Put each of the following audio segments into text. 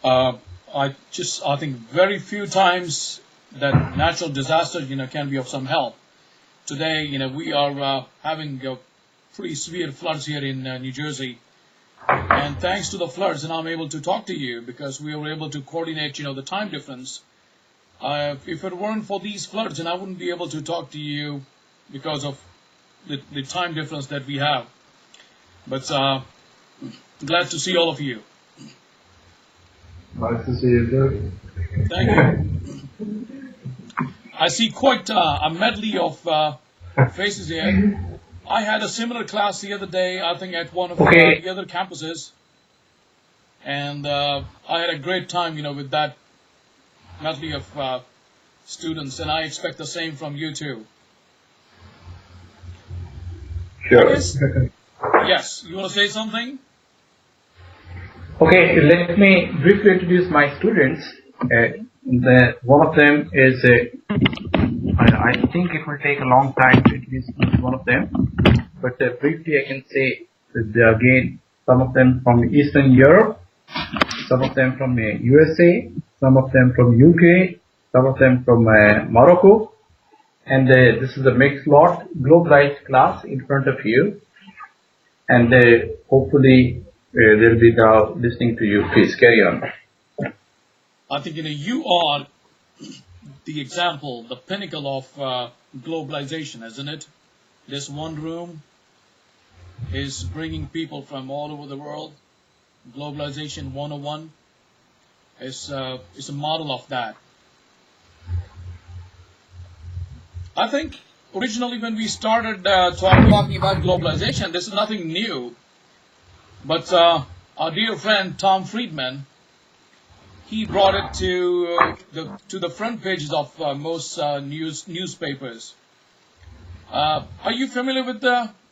Uh, I think very few times that natural disasters, can be of some help. Today, we are having pretty severe floods here in New Jersey. And thanks to the floods, and I'm able to talk to you because we were able to coordinate, the time difference. If it weren't for these floods, then I wouldn't be able to talk to you because of the time difference that we have. But glad to see all of you. Nice to see you too. Thank you. I see quite a medley of faces here. I had a similar class the other day, I think at one of the other campuses. And I had a great time, with that medley of students. And I expect the same from you too. Sure. Yes, you want to say something? Okay, let me briefly introduce my students. One of them is, I think it will take a long time to introduce each one of them, but briefly I can say that again, some of them from Eastern Europe, some of them from USA, some of them from UK, some of them from Morocco, and this is a mixed lot, globalized class in front of you, and hopefully they'll be now listening to you. Please carry on. I think you are the example, the pinnacle of globalization, isn't it? This one room is bringing people from all over the world. Globalization 101 is a model of that. I think originally when we started talking about globalization, this is nothing new. But our dear friend Tom Friedman, he brought it to the front pages of most newspapers. Are you familiar with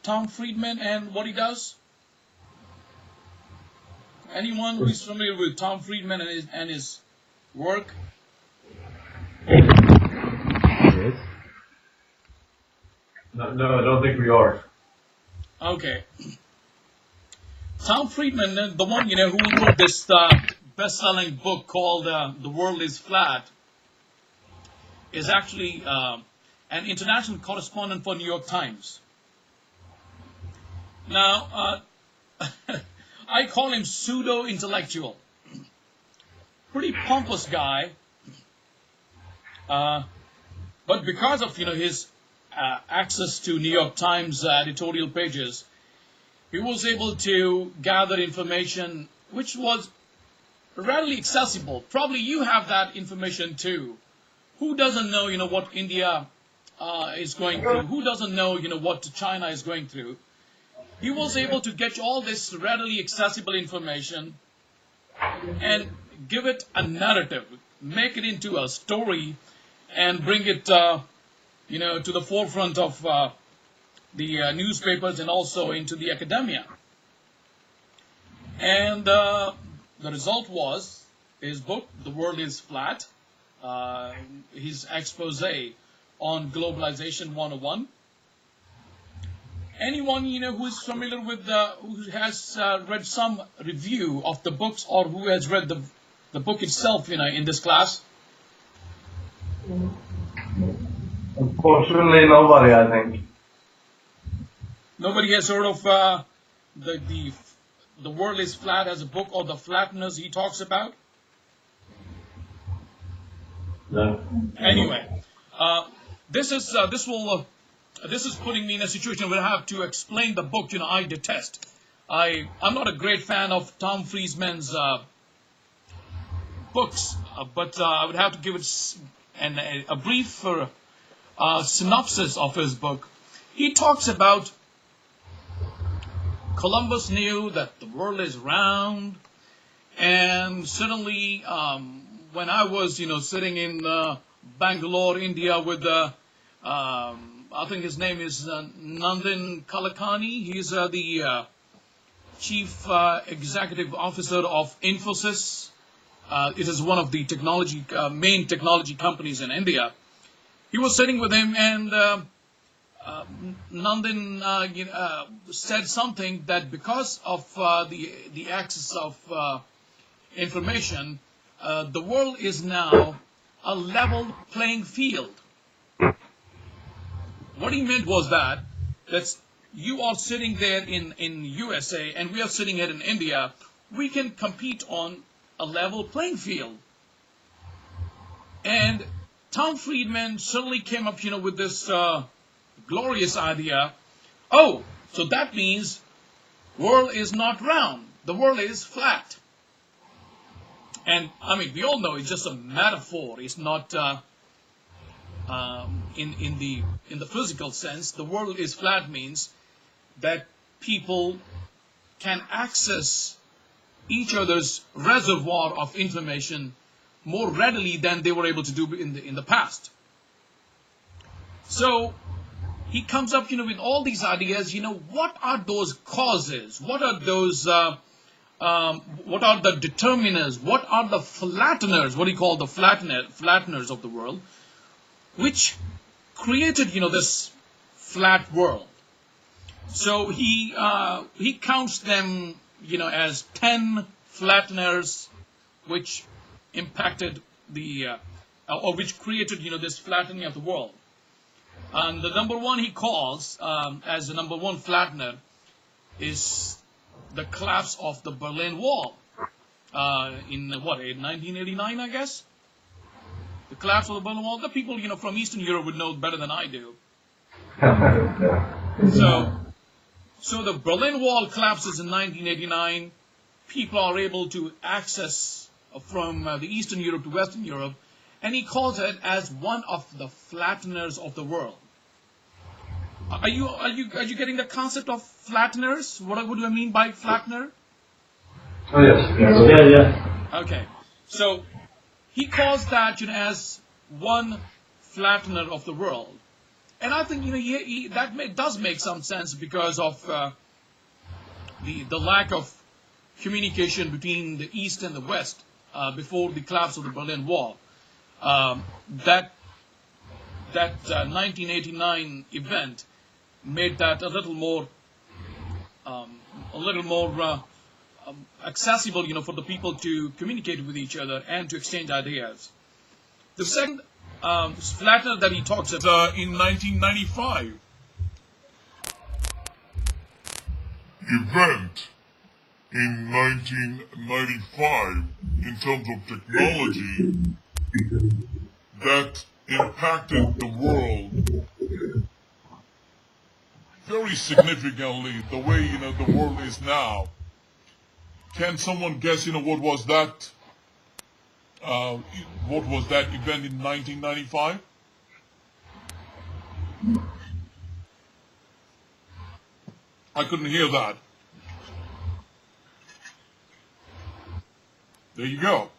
Tom Friedman and what he does? Anyone who is familiar with Tom Friedman and his work? Yes. No, I don't think we are. Okay. Tom Friedman, the one who wrote this best-selling book called "The World Is Flat," is actually an international correspondent for New York Times. Now, I call him pseudo-intellectual. Pretty pompous guy, but because of his access to New York Times editorial pages, he was able to gather information which was readily accessible. Probably you have that information too. Who doesn't know, what India is going through? Who doesn't know, what China is going through? He was able to get all this readily accessible information and give it a narrative, make it into a story, and bring it, to the forefront of the newspapers and also into the academia. And the result was his book, The World Is Flat, his expose on Globalization 101. Anyone, who is familiar with, who has read some review of the books or who has read the book itself, in this class? Unfortunately, nobody, I think. Nobody has heard of the World Is Flat as a book, or the flatteners he talks about? No. Anyway, this is putting me in a situation where I have to explain the book. I detest. I'm not a great fan of Tom Friedman's books, but I would have to give it a brief synopsis of his book. He talks about Columbus knew that the world is round, and suddenly, when I was, sitting in Bangalore, India, with I think his name is Nandan Kalakani. He's the chief executive officer of Infosys. It is one of the main technology companies in India. He was sitting with him, and Nandan said something that because of the access of information, the world is now a level playing field. What he meant was that you are sitting there in USA and we are sitting here in India. We can compete on a level playing field. And Tom Friedman suddenly came up, with this glorious idea. Oh, so that means world is not round. The world is flat. And I mean, we all know it's just a metaphor. It's not in the physical sense. The world is flat means that people can access each other's reservoir of information more readily than they were able to do in the past. So he comes up, with all these ideas. What are those causes? What are those? What are the determiners? What are the flatteners? What he called the flatteners of the world, which created, this flat world. So he counts them, as 10 flatteners, which impacted or which created, this flattening of the world. And the number one he calls as the number one flattener is the collapse of the Berlin Wall in 1989, I guess. The collapse of the Berlin Wall. The people, from Eastern Europe would know better than I do. So the Berlin Wall collapses in 1989. People are able to access from the Eastern Europe to Western Europe, and he calls it as one of the flatteners of the world. Are you getting the concept of flatteners? What do I mean by flattener? Oh yes. Yeah. Okay, so he calls that as one flattener of the world, and I think does make some sense because of the lack of communication between the East and the West before the collapse of the Berlin Wall. That 1989 event made that a little more accessible, for the people to communicate with each other and to exchange ideas. The second flattener that he talks about in 1995 event in 1995 in terms of technology that impacted the world very significantly, the way the world is now. Can someone guess what was that event in 1995? I couldn't hear that. There you go.